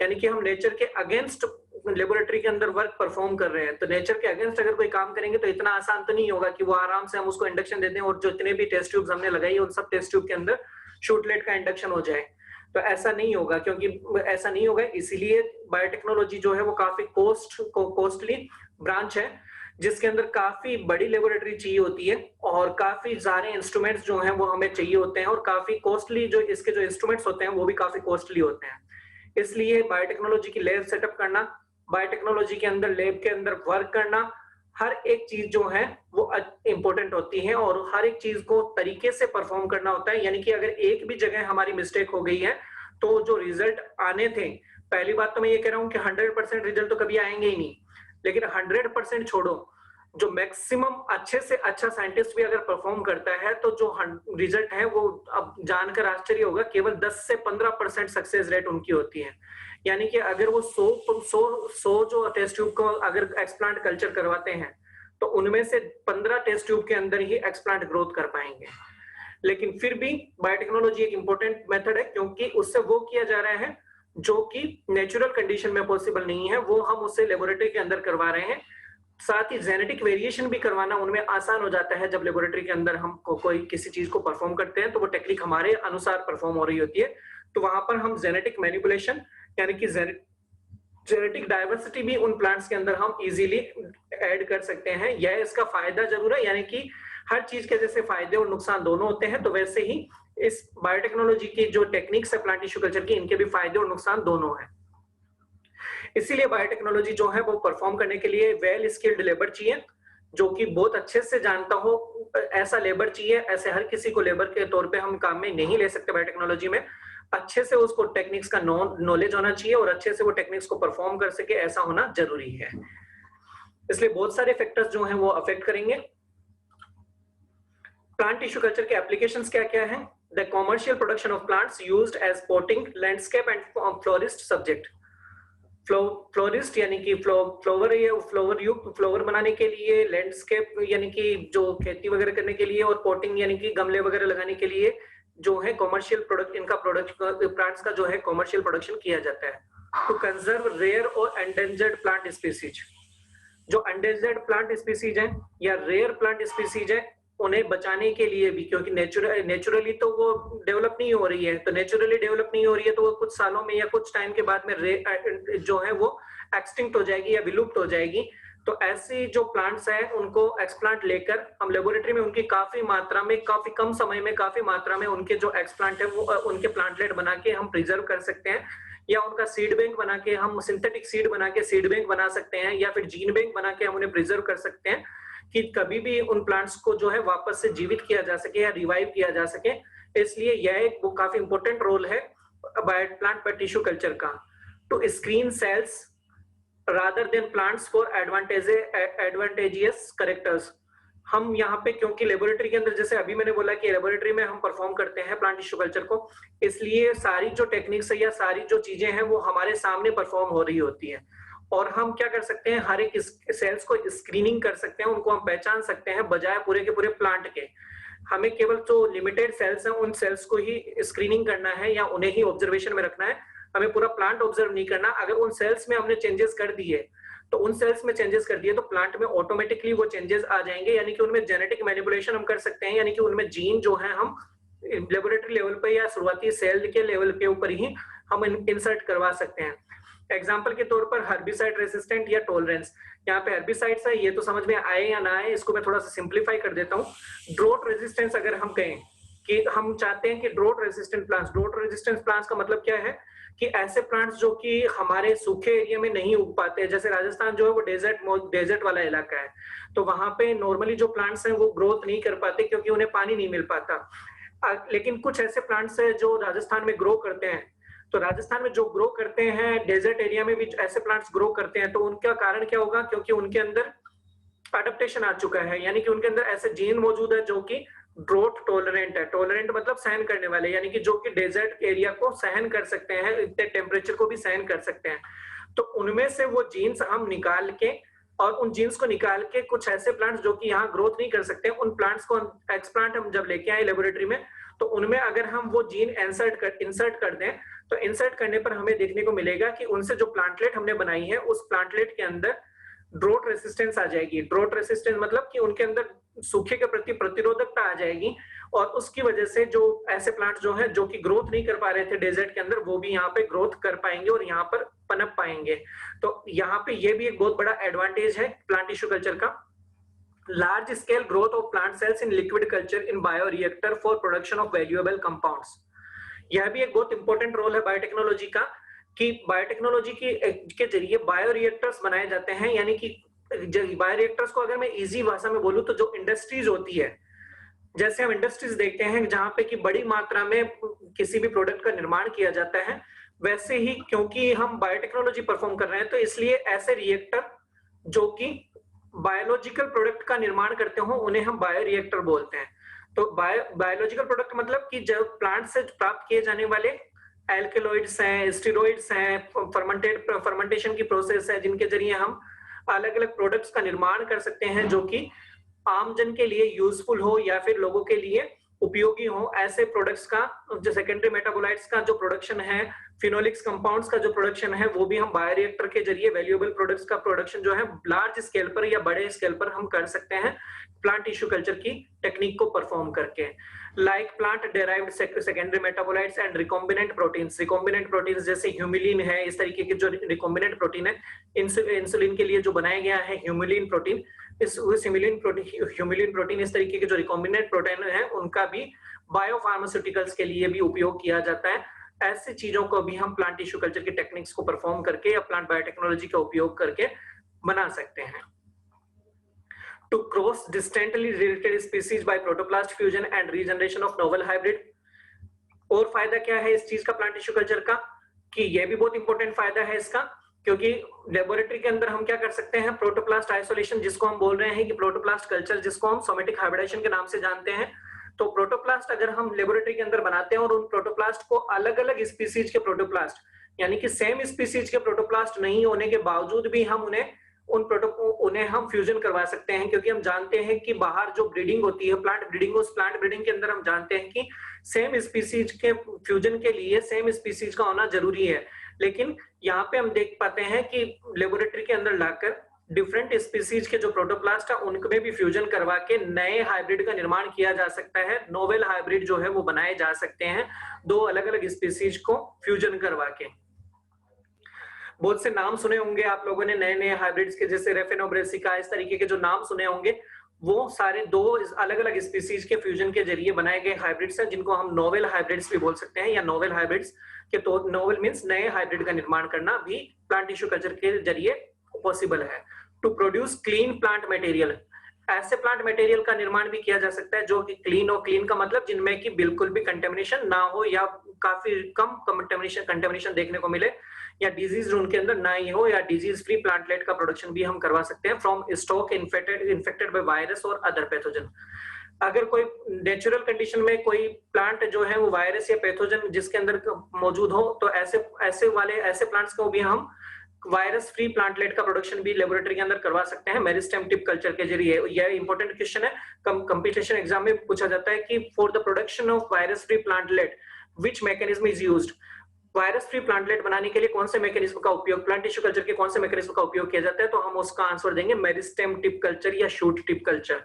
यानी कि हम नेचर के अगेंस्ट लेबोरेटरी के अंदर वर्क परफॉर्म कर रहे हैं, तो नेचर के अगेंस्ट अगर कोई काम करेंगे तो इतना आसान तो नहीं होगा कि वो आराम से हम उसको इंडक्शन दे दें और जो जितने भी टेस्ट ट्यूब्स हमने लगाई है उन सब टेस्ट ट्यूब के अंदर शूटलेट का इंडक्शन हो जाए। तो ऐसा नहीं होगा, क्योंकि ऐसा नहीं होगा, इसीलिए बायोटेक्नोलॉजी जो है वो काफी कॉस्टली ब्रांच है, जिसके अंदर काफी बड़ी लेबोरेटरी चाहिए होती है और काफी सारे इंस्ट्रूमेंट्स जो हैं वो हमें चाहिए होते हैं, और काफी कॉस्टली जो इसके जो इंस्ट्रूमेंट्स होते हैं वो भी काफी कॉस्टली होते हैं। इसलिए बायोटेक्नोलॉजी की लैब सेटअप करना, बायोटेक्नोलॉजी के अंदर लैब के अंदर वर्क करना, हर एक चीज जो है वो इंपॉर्टेंट होती है और हर एक चीज को तरीके से परफॉर्म करना होता है। यानी कि अगर एक भी जगह हमारी मिस्टेक हो गई है तो जो रिजल्ट आने थे, पहली बात तो मैं ये कह रहा हूं कि 100% रिजल्ट तो कभी आएंगे ही नहीं, लेकिन 100% छोड़ो, जो मैक्सिमम अच्छे से अच्छा साइंटिस्ट भी अगर परफॉर्म करता है तो जो रिजल्ट है वो अब जानकर आश्चर्य होगा, केवल 10 से 15% सक्सेस रेट उनकी होती है। यानी कि अगर वो 100 जो टेस्ट ट्यूब को अगर एक्सप्लांट कल्चर करवाते हैं तो उनमें से 15 टेस्ट ट्यूब के अंदर ही एक्सप्लांट ग्रोथ कर पाएंगे। लेकिन फिर भी बायोटेक्नोलॉजी एक इंपॉर्टेंट मेथड है, क्योंकि उससे वो किया जा रहा है जो कि नेचुरल कंडीशन में पॉसिबल नहीं है, वो हम उससे लेबोरेटरी के अंदर करवा रहे हैं। साथ ही जेनेटिक वेरिएशन भी करवाना उनमें आसान हो जाता है। जब लेबोरेटरी के अंदर हम कोई किसी चीज को परफॉर्म करते हैं तो वो टेक्निक हमारे अनुसार परफॉर्म हो रही होती है, तो वहां पर हम जेनेटिक मैनिपुलेशन यानी कि जेनेटिक डाइवर्सिटी भी उन प्लांट्स के अंदर हम इजीली ऐड कर सकते हैं। यह इसका फायदा जरूर है, यानी कि हर चीज के जैसे फायदे और नुकसान दोनों होते हैं, तो वैसे ही इस बायोटेक्नोलॉजी की जो टेक्निक्स है प्लांट टिश्यू कल्चर की, इनके भी फायदे और नुकसान दोनों हैं। इसीलिए बायोटेक्नोलॉजी जो है वो परफॉर्म करने के लिए वेल स्किल्ड लेबर चाहिए, जो कि बहुत अच्छे से जानता हो। ऐसा लेबर चाहिए, ऐसे हर किसी को लेबर के तौर पे हम काम में नहीं ले सकते बायोटेक्नोलॉजी में। अच्छे से उसको टेक्निक्स का नॉलेज होना चाहिए और अच्छे से वो टेक्निक्स को परफॉर्म कर सके, ऐसा होना जरूरी है। इसलिए बहुत सारे फैक्टर्स जो हैं वो अफेक्ट करेंगे। प्लांट टिश्यू कल्चर के एप्लीकेशंस क्या क्या हैं? The commercial production of plants used as potting, landscape and florist subject. Florist यानी कि फ्लावर बनाने के लिए, लैंडस्केप यानी कि जो खेती वगैरह करने के लिए, और पॉटिंग यानी कि गमले वगैरह लगाने के लिए जो है कॉमर्शियल प्रोडक्ट, इनका प्लांट्स का जो है कॉमर्शियल प्रोडक्शन किया जाता है। टू कंजर्व रेयर और एंडेंजर्ड प्लांट स्पीसीज, जो एंडेंजर्ड प्लांट स्पीसीज हैं या रेयर प्लांट स्पीसीज हैं, उन्हें बचाने के लिए भी, क्योंकि नेचुरली तो वो डेवलप नहीं हो रही है, तो नेचुरली डेवलप नहीं हो रही है तो वो कुछ सालों में या कुछ टाइम के बाद में जो है वो एक्सटिंक्ट हो जाएगी या विलुप्त हो जाएगी। तो ऐसी जो प्लांट्स हैं उनको एक्सप्लांट लेकर हम लेबोरेटरी में उनकी काफी मात्रा में, काफी कम समय में काफी मात्रा में उनके जो एक्सप्लांट है वो उनके प्लांटलेट बना के हम प्रिजर्व कर सकते हैं, या उनका सीड बैंक बना के हम सिंथेटिक सीड बना के सीड बैंक बना सकते हैं, या फिर जीन बैंक बना के हम उन्हें प्रिजर्व कर सकते हैं कि कभी भी उन प्लांट्स को जो है वापस से जीवित किया जा सके या रिवाइव किया जा सके। इसलिए यह एक वो काफी इंपॉर्टेंट रोल है प्लांट पर टिश्यू कल्चर का, to screen cells rather than plants for advantageous characters। हम यहाँ पे क्योंकि लेबोरेटरी के अंदर, जैसे अभी मैंने बोला कि लेबोरेटरी में हम परफॉर्म करते हैं प्लांट टिश्यू कल्चर को, इसलिए सारी जो टेक्निक्स है या सारी जो चीजें हैं वो हमारे सामने परफॉर्म हो रही होती है, और हम क्या कर सकते हैं, हर एक सेल्स को स्क्रीनिंग कर सकते हैं, उनको हम पहचान सकते हैं, बजाय पूरे के पूरे प्लांट के। हमें केवल जो लिमिटेड सेल्स हैं उन सेल्स को ही स्क्रीनिंग करना है या उन्हें ही ऑब्जर्वेशन में रखना है, हमें पूरा प्लांट ऑब्जर्व नहीं करना। अगर उन सेल्स में हमने चेंजेस कर दिए तो उन सेल्स में चेंजेस कर दिए तो प्लांट में ऑटोमेटिकली वो चेंजेस आ जाएंगे, यानी कि उनमें जेनेटिक मैनिपुलेशन हम कर सकते हैं, यानी कि उनमें जीन जो है हम लेबोरेटरी लेवल पे या शुरुआती सेल के लेवल के ऊपर ही हम इंसर्ट करवा सकते हैं। एग्जाम्पल के तौर पर हर्बिसाइड रेसिस्टेंट या टॉलरेंस, यहाँ पे हर्बिसाइड्स है, ये तो समझ में आए या ना आए इसको मैं थोड़ा सा सिंप्लीफाई कर देता हूँ। ड्रोट रेजिस्टेंस, अगर हम कहें कि हम चाहते हैं कि ड्रोट रेजिस्टेंट प्लांट्स का मतलब क्या है कि ऐसे प्लांट्स जो कि हमारे सूखे एरिया में नहीं उग पाते, जैसे राजस्थान जो है वो डेजर्ट वाला इलाका है, तो वहां पे नॉर्मली जो प्लांट्स हैं वो ग्रोथ नहीं कर पाते क्योंकि उन्हें पानी नहीं मिल पाता। लेकिन कुछ ऐसे प्लांट्स हैं जो राजस्थान में ग्रो करते हैं, तो राजस्थान में जो ग्रो करते हैं, डेजर्ट एरिया में भी ऐसे प्लांट्स ग्रो करते हैं, तो उनका कारण क्या होगा, क्योंकि उनके अंदर अडेप्टेशन आ चुका है, यानी कि उनके अंदर ऐसे जीन मौजूद है जो कि ड्रोट टॉलरेंट है। टॉलरेंट मतलब सहन करने वाले, यानी कि जो कि डेजर्ट एरिया को सहन कर सकते हैं, इतने टेम्परेचर को भी सहन कर सकते हैं। तो उनमें से वो जीन्स हम निकाल के, और उन जीन्स को निकाल के कुछ ऐसे प्लांट्स जो कि यहाँ ग्रोथ नहीं कर सकते, उन प्लांट्स को एक्सप्लांट हम जब लेके आए लेबोरेटरी में, तो उनमें अगर हम वो जीन इंसर्ट कर दें तो इंसर्ट करने पर हमें देखने को मिलेगा कि उनसे जो प्लांटलेट हमने बनाई है उस प्लांटलेट के अंदर ड्रोट रेसिस्टेंस आ जाएगी। ड्रोट रेसिस्टेंस मतलब कि उनके अंदर सूखे के प्रति प्रतिरोधकता आ जाएगी और उसकी वजह से जो ऐसे प्लांट जो है जो कि ग्रोथ नहीं कर पा रहे थे डेजर्ट के अंदर, वो भी यहाँ पे ग्रोथ कर पाएंगे और यहाँ पर पनप पाएंगे। तो यहाँ पे ये भी एक बहुत बड़ा एडवांटेज है प्लांट टिश्यू कल्चर का। Large scale growth of plant cells in liquid culture in bioreactor for production of valuable compounds. यह भी एक बहुत इंपॉर्टेंट रोल है बायोटेक्नोलॉजी का कि बायोटेक्नोलॉजी के जरिए बायोरिएक्टर्स बनाए जाते हैं। यानी कि बायोरिएक्टर्स को अगर मैं इजी भाषा में बोलूं तो जो इंडस्ट्रीज होती है, जैसे हम इंडस्ट्रीज देखते हैं जहां पे कि बड़ी मात्रा में किसी भी प्रोडक्ट का निर्माण किया जाता है, वैसे ही क्योंकि हम बायोटेक्नोलॉजी परफॉर्म कर रहे हैं तो इसलिए ऐसे रिएक्टर जो कि बायोलॉजिकल प्रोडक्ट का निर्माण करते हो उन्हें हम बायोरिएक्टर बोलते हैं। तो बायोलॉजिकल प्रोडक्ट मतलब कि जब प्लांट से प्राप्त किए जाने वाले एल्केलॉइड्स हैं, स्टेरॉइड्स हैं, फर्मेंटेशन की प्रोसेस है जिनके जरिए हम अलग अलग प्रोडक्ट्स का निर्माण कर सकते हैं जो कि आमजन के लिए यूजफुल हो या फिर लोगों के लिए उपयोगी हो। ऐसे प्रोडक्ट्स का जो सेकेंडरी मेटाबोलाइट्स का जो प्रोडक्शन है, फिनोलिक्स कंपाउंड्स का जो प्रोडक्शन है, वो भी हम बायोरिएक्टर के जरिए वैल्यूएबल प्रोडक्ट्स का प्रोडक्शन जो है लार्ज स्केल पर या बड़े स्केल पर हम कर सकते हैं प्लांट टिश्यू कल्चर की टेक्निक को परफॉर्म करके। Like plant derived secondary metabolites and recombinant proteins. Recombinant proteins जैसे ह्यूमिलिन है, इस तरीके के जो रिकॉम्बिनेंट प्रोटीन है, इंसुलिन के लिए जो बनाया गया है ह्यूमिलिन प्रोटीन, इस ह्यूमिलिन प्रोटीन इस तरीके के जो रिकॉम्बिनेंट प्रोटीन है उनका भी बायोफार्मास्यूटिकल्स के लिए भी उपयोग किया जाता है। ऐसी चीजों को भी हम प्लांट टिश्यू कल्चर की टेक्निक्स को परफॉर्म करके या प्लांट बायोटेक्नोलॉजी का उपयोग करके बना सकते हैं। To cross distantly related species by protoplast fusion and regeneration of novel hybrid. और फायदा क्या है इस चीज का प्लांट टिश्यू कल्चर का, कि यह भी बहुत इंपॉर्टेंट फायदा है इसका, क्योंकि लेबोरेटरी के अंदर हम क्या कर सकते हैं, प्रोटोप्लास्ट आइसोलेशन जिसको हम बोल रहे हैं कि प्रोटोप्लास्ट कल्चर जिसको हम सोमेटिक हाइब्रिडेशन के नाम से जानते हैं। तो प्रोटोप्लास्ट अगर हम लेबोरेटरी के अंदर बनाते हैं और उन प्रोटोप्लास्ट को अलग अलग स्पीसीज के प्रोटोप्लास्ट यानी कि सेम स्पीसीज के प्रोटोप्लास्ट नहीं होने के बावजूद भी हम उन्हें हम फ्यूजन करवा सकते हैं, क्योंकि हम जानते हैं कि बाहर जो ब्रीडिंग होती है प्लांट ब्रीडिंग, उस प्लांट ब्रीडिंग के अंदर हम जानते हैं कि सेम स्पीसीज के फ्यूजन के लिए सेम स्पीसीज का होना जरूरी है। लेकिन यहाँ पे हम देख पाते हैं कि लेबोरेटरी के अंदर लाकर डिफरेंट स्पीसीज के जो प्रोटोप्लास्ट है उनमें भी फ्यूजन करवा के नए हाइब्रिड का निर्माण किया जा सकता है। नोवेल हाइब्रिड जो है वो बनाए जा सकते हैं दो अलग अलग स्पीसीज को फ्यूजन करवा के। बहुत से नाम सुने होंगे आप लोगों ने नए नए हाइब्रिड्स के, जैसे रेफिनोब्रेसिका, इस तरीके के जो नाम सुने होंगे वो सारे दो अलग अलग स्पीसीज के फ्यूजन के जरिए बनाए गए हाइब्रिड्स हैं जिनको हम नोवेल हाइब्रिड्स भी बोल सकते हैं या नोवेल हाइब्रिड्स के। तो नोवेल मींस नए हाइब्रिड का निर्माण करना भी प्लांट टिश्यू कल्चर के जरिए पॉसिबल है। To produce clean plant material, ऐसे प्लांट मटेरियल का निर्माण भी किया जा सकता है जो कि क्लीन हो। क्लीन का मतलब जिनमें कि बिल्कुल भी कंटेमिनेशन ना हो या काफी कम कंटेमिनेशन देखने को मिले या डिजीज उनके अंदर ना ही हो, या डिजीज फ्री प्लांटलेट का प्रोडक्शन भी हम करवा सकते हैं from stock infected by virus और अदर पैथोजन। अगर कोई नेचुरल कंडीशन में कोई प्लांट जो है वो वायरस या पैथोजन जिसके अंदर मौजूद हो, तो ऐसे प्लांट्स को भी हम वायरस फ्री प्लांटलेट का प्रोडक्शन भी लेबोरेटरी के अंदर करवा सकते हैं मेरिस्टेम टिप कल्चर के जरिए। यह इंपॉर्टेंट क्वेश्चन है, कंपटीशन एग्जाम में पूछा जाता है कि for the production of virus free plantlet which mechanism is used. Virus free plantlet बनाने के लिए कौन से मैकेनिज्म का उपयोग, प्लांट टिश्यू कल्चर के कौन से मैकेनिज्म का उपयोग किया जाता है, तो हम उसका आंसर देंगे मेरिस्टेम टिप कल्चर या shoot tip culture.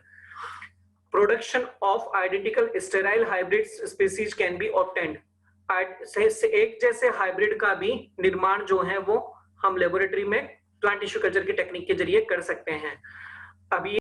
Production of identical sterile hybrid species can be obtained. एक जैसे हाइब्रिड का भी निर्माण जो है वो हम लेबोरेटरी में प्लांट टिश्यू कल्चर की टेक्निक के जरिए कर सकते हैं। अभी